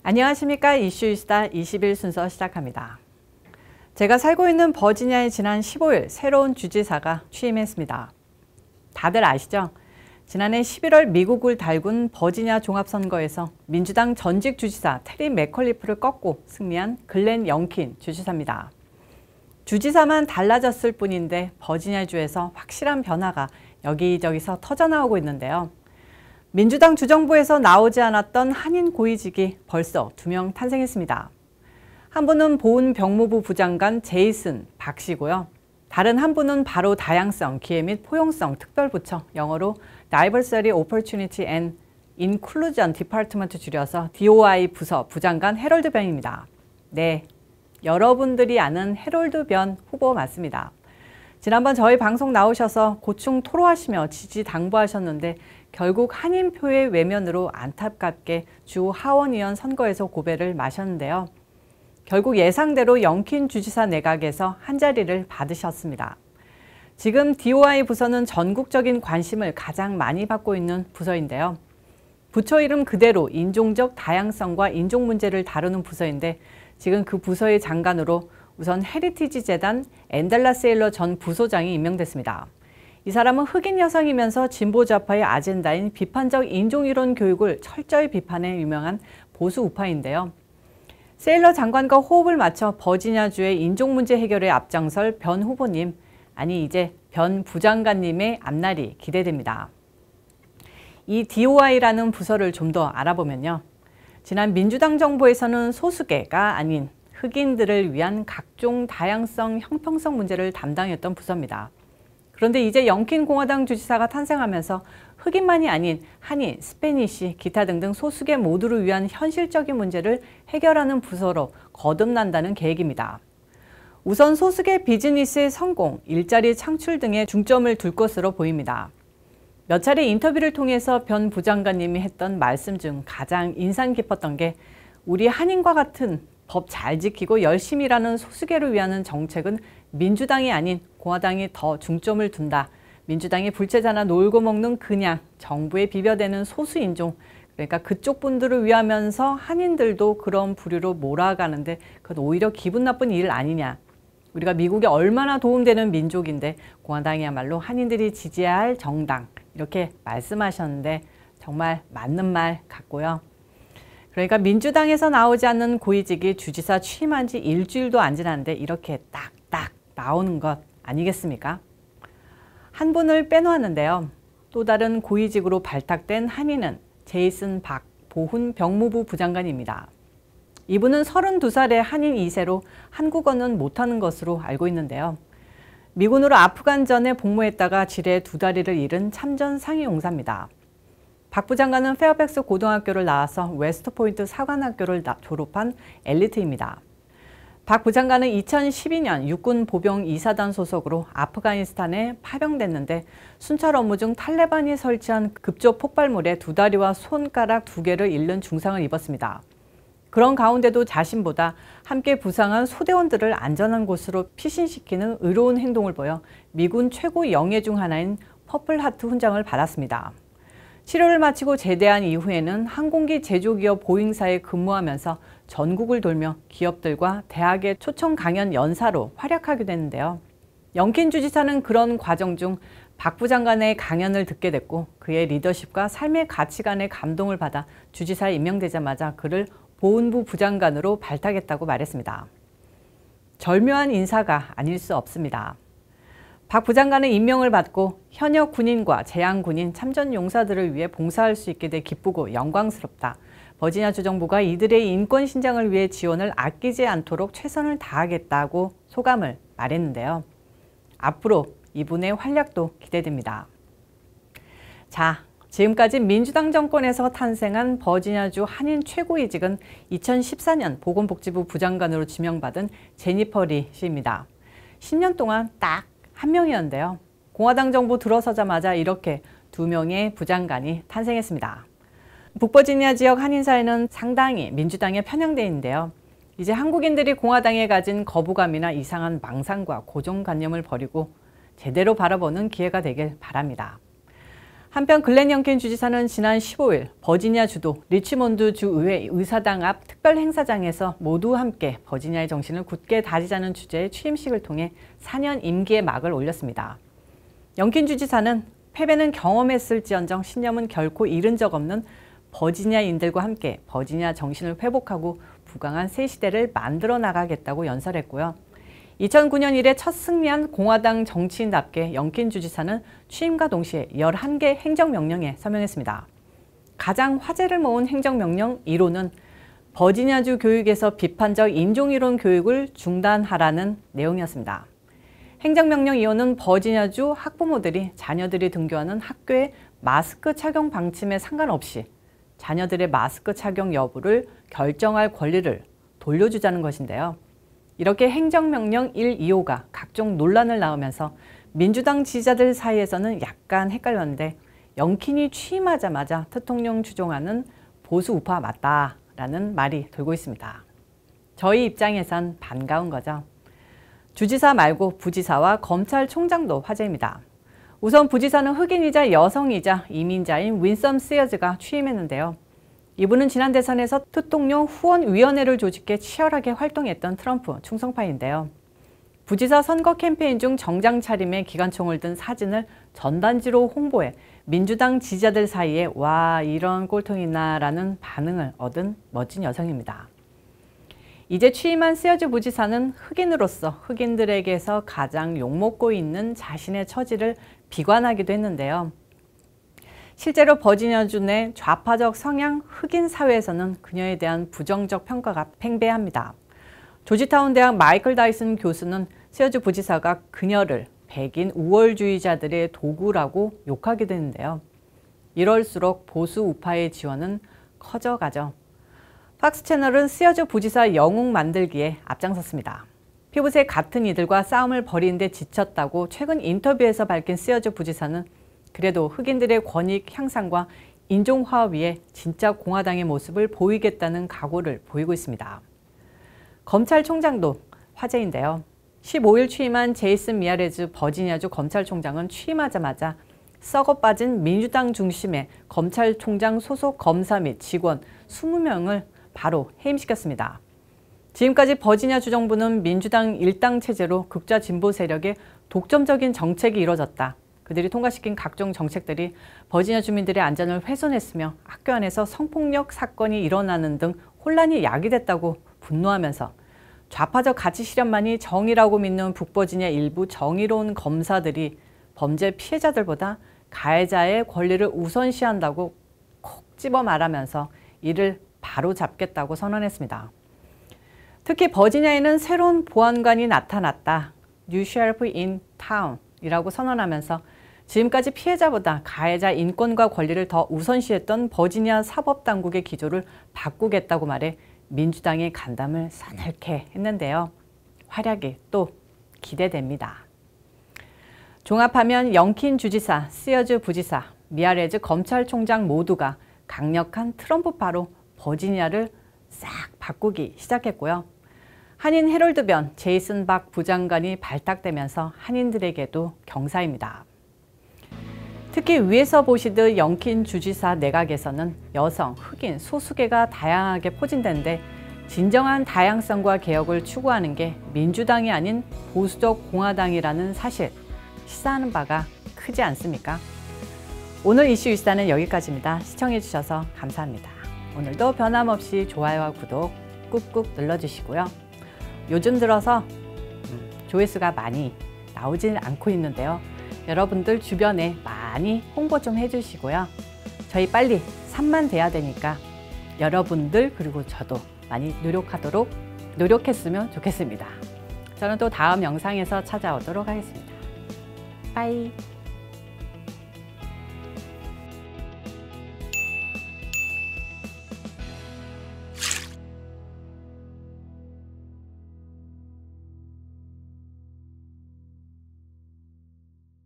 안녕하십니까. 이슈이스타 20일 순서 시작합니다. 제가 살고 있는 버지니아에 지난 15일 새로운 주지사가 취임했습니다. 다들 아시죠? 지난해 11월 미국을 달군 버지니아 종합선거에서 민주당 전직 주지사 테리 맥컬리프를 꺾고 승리한 글렌 영킨 주지사입니다. 주지사만 달라졌을 뿐인데 버지니아주에서 확실한 변화가 여기저기서 터져나오고 있는데요. 민주당 주정부에서 나오지 않았던 한인 고위직이 벌써 2명 탄생했습니다. 한 분은 보훈 병무부 부장관 제이슨 박 씨고요. 다른 한 분은 바로 다양성, 기회 및 포용성 특별부처, 영어로 Diversity, Opportunity and Inclusion Department 줄여서 DOI 부서 부장관 해럴드 변입니다. 네, 여러분들이 아는 해럴드 변 후보 맞습니다. 지난번 저희 방송 나오셔서 고충 토로하시며 지지 당부하셨는데 결국 한인표의 외면으로 안타깝게 주 하원의원 선거에서 고배를 마셨는데요. 결국 예상대로 영킨 주지사 내각에서 한자리를 받으셨습니다. 지금 DOI 부서는 전국적인 관심을 가장 많이 받고 있는 부서인데요. 부처 이름 그대로 인종적 다양성과 인종 문제를 다루는 부서인데 지금 그 부서의 장관으로 우선 헤리티지 재단 앤델라 세일러 전 부소장이 임명됐습니다. 이 사람은 흑인 여성이면서 진보 좌파의 아젠다인 비판적 인종이론 교육을 철저히 비판해 유명한 보수 우파인데요. 세일러 장관과 호흡을 맞춰 버지니아주의 인종 문제 해결에 앞장설 변 후보님, 아니 이제 변 부장관님의 앞날이 기대됩니다. 이 DOI라는 부서를 좀 더 알아보면요. 지난 민주당 정부에서는 소수계가 아닌 흑인들을 위한 각종 다양성, 형평성 문제를 담당했던 부서입니다. 그런데 이제 영킨 공화당 주지사가 탄생하면서 흑인만이 아닌 한인, 스페니시, 기타 등등 소수계 모두를 위한 현실적인 문제를 해결하는 부서로 거듭난다는 계획입니다. 우선 소수계 비즈니스의 성공, 일자리 창출 등에 중점을 둘 것으로 보입니다. 몇 차례 인터뷰를 통해서 변 부장관님이 했던 말씀 중 가장 인상 깊었던 게 우리 한인과 같은 법 잘 지키고 열심히 일하는 소수계를 위한 정책은 민주당이 아닌 공화당이 더 중점을 둔다. 민주당이 불체자나 놀고 먹는 그냥 정부에 비벼대는 소수인종, 그러니까 그쪽 분들을 위하면서 한인들도 그런 부류로 몰아가는데 그건 오히려 기분 나쁜 일 아니냐. 우리가 미국에 얼마나 도움되는 민족인데 공화당이야말로 한인들이 지지해야 할 정당, 이렇게 말씀하셨는데 정말 맞는 말 같고요. 그러니까 민주당에서 나오지 않는 고위직이 주지사 취임한 지 일주일도 안 지났는데 이렇게 딱딱 나오는 것 아니겠습니까? 한 분을 빼놓았는데요. 또 다른 고위직으로 발탁된 한인은 제이슨 박 보훈 병무부 부장관입니다. 이분은 32살의 한인 2세로 한국어는 못하는 것으로 알고 있는데요. 미군으로 아프간전에 복무했다가 지뢰 2다리를 잃은 참전 상위용사입니다. 박 부장관은 페어팩스 고등학교를 나와서 웨스트포인트 사관학교를 졸업한 엘리트입니다. 박 부장관은 2012년 육군 보병 2사단 소속으로 아프가니스탄에 파병됐는데 순찰 업무 중 탈레반이 설치한 급조 폭발물에 2다리와 손가락 2개를 잃는 중상을 입었습니다. 그런 가운데도 자신보다 함께 부상한 소대원들을 안전한 곳으로 피신시키는 의로운 행동을 보여 미군 최고 영예 중 하나인 퍼플하트 훈장을 받았습니다. 치료를 마치고 제대한 이후에는 항공기 제조기업 보잉사에 근무하면서 전국을 돌며 기업들과 대학의 초청 강연 연사로 활약하게 됐는데요. 영킨 주지사는 그런 과정 중 박 부장관의 강연을 듣게 됐고 그의 리더십과 삶의 가치관에 감동을 받아 주지사에 임명되자마자 그를 보훈부 부장관으로 발탁했다고 말했습니다. 절묘한 인사가 아닐 수 없습니다. 박 부장관은 임명을 받고 현역 군인과 재향 군인, 참전 용사들을 위해 봉사할 수 있게 돼 기쁘고 영광스럽다. 버지니아 주정부가 이들의 인권 신장을 위해 지원을 아끼지 않도록 최선을 다하겠다고 소감을 말했는데요. 앞으로 이분의 활약도 기대됩니다. 자, 지금까지 민주당 정권에서 탄생한 버지니아주 한인 최고위직은 2014년 보건복지부 부장관으로 지명받은 제니퍼 리 씨입니다. 10년 동안 딱 한 명이었는데요. 공화당 정부 들어서자마자 이렇게 2명의 부장관이 탄생했습니다. 북버지니아 지역 한인사회는 상당히 민주당에 편향되어 있는데요. 이제 한국인들이 공화당에 가진 거부감이나 이상한 망상과 고정관념을 버리고 제대로 바라보는 기회가 되길 바랍니다. 한편 글렌 영킨 주지사는 지난 15일 버지니아 주도 리치몬드 주의회 의사당 앞 특별 행사장에서 모두 함께 버지니아의 정신을 굳게 다지자는 주제의 취임식을 통해 4년 임기의 막을 올렸습니다. 영킨 주지사는 패배는 경험했을지언정 신념은 결코 잃은 적 없는 버지니아인들과 함께 버지니아 정신을 회복하고 부강한 새 시대를 만들어 나가겠다고 연설했고요. 2009년 이래 첫 승리한 공화당 정치인답게 영킨 주지사는 취임과 동시에 11개 행정명령에 서명했습니다. 가장 화제를 모은 행정명령 1호는 버지니아주 교육에서 비판적 인종이론 교육을 중단하라는 내용이었습니다. 행정명령 2호는 버지니아주 학부모들이 자녀들이 등교하는 학교의 마스크 착용 방침에 상관없이 자녀들의 마스크 착용 여부를 결정할 권리를 돌려주자는 것인데요. 이렇게 행정명령 1, 2호가 각종 논란을 낳으면서 민주당 지지자들 사이에서는 약간 헷갈렸는데 영킨이 취임하자마자 대통령 추종하는 보수 우파 맞다라는 말이 돌고 있습니다. 저희 입장에선 반가운 거죠. 주지사 말고 부지사와 검찰총장도 화제입니다. 우선 부지사는 흑인이자 여성이자 이민자인 윈썸 시어즈가 취임했는데요. 이분은 지난 대선에서 대통령 후원위원회를 조직해 치열하게 활동했던 트럼프 충성파인데요. 부지사 선거 캠페인 중 정장 차림에 기관총을 든 사진을 전단지로 홍보해 민주당 지지자들 사이에 와 이런 꼴통이 있나라는 반응을 얻은 멋진 여성입니다. 이제 취임한 시어즈 부지사는 흑인으로서 흑인들에게서 가장 욕먹고 있는 자신의 처지를 비관하기도 했는데요. 실제로 버지니아주 내 좌파적 성향 흑인 사회에서는 그녀에 대한 부정적 평가가 팽배합니다. 조지타운 대학 마이클 다이슨 교수는 시어즈 부지사가 그녀를 백인 우월주의자들의 도구라고 욕하기도 했는데요. 이럴수록 보수 우파의 지원은 커져가죠. 팍스 채널은 시어즈 부지사 영웅 만들기에 앞장섰습니다. 피부색 같은 이들과 싸움을 벌이는 데 지쳤다고 최근 인터뷰에서 밝힌 시어즈 부지사는 그래도 흑인들의 권익 향상과 인종화합 위해 진짜 공화당의 모습을 보이겠다는 각오를 보이고 있습니다. 검찰총장도 화제인데요. 15일 취임한 제이슨 미아레즈 버지니아주 검찰총장은 취임하자마자 썩어 빠진 민주당 중심의 검찰총장 소속 검사 및 직원 20명을 바로 해임시켰습니다. 지금까지 버지니아 주정부는 민주당 일당 체제로 극좌 진보 세력의 독점적인 정책이 이뤄졌다. 그들이 통과시킨 각종 정책들이 버지니아 주민들의 안전을 훼손했으며 학교 안에서 성폭력 사건이 일어나는 등 혼란이 야기됐다고 분노하면서 좌파적 가치 실현만이 정의라고 믿는 북버지니아 일부 정의로운 검사들이 범죄 피해자들보다 가해자의 권리를 우선시한다고 콕 집어 말하면서 이를 바로 잡겠다고 선언했습니다. 특히 버지니아에는 새로운 보안관이 나타났다. New Sheriff in Town 이라고 선언하면서 지금까지 피해자보다 가해자 인권과 권리를 더 우선시했던 버지니아 사법당국의 기조를 바꾸겠다고 말해 민주당의 간담을 싸늘게 했는데요. 활약이 또 기대됩니다. 종합하면 영킨 주지사, 시어즈 부지사, 미아레즈 검찰총장 모두가 강력한 트럼프파로 버지니아를 싹 바꾸기 시작했고요. 한인 헤럴드 변 제이슨 박 부장관이 발탁되면서 한인들에게도 경사입니다. 특히 위에서 보시듯 영킨 주지사 내각에서는 여성, 흑인, 소수계가 다양하게 포진되는데 진정한 다양성과 개혁을 추구하는 게 민주당이 아닌 보수적 공화당이라는 사실 시사하는 바가 크지 않습니까? 오늘 이슈 일사는 여기까지입니다. 시청해주셔서 감사합니다. 오늘도 변함없이 좋아요와 구독 꾹꾹 눌러주시고요. 요즘 들어서 조회수가 많이 나오진 않고 있는데요. 여러분들 주변에 많이 홍보 좀 해주시고요. 저희 빨리 3만 돼야 되니까 여러분들 그리고 저도 많이 노력했으면 좋겠습니다. 저는 또 다음 영상에서 찾아오도록 하겠습니다. 빠이.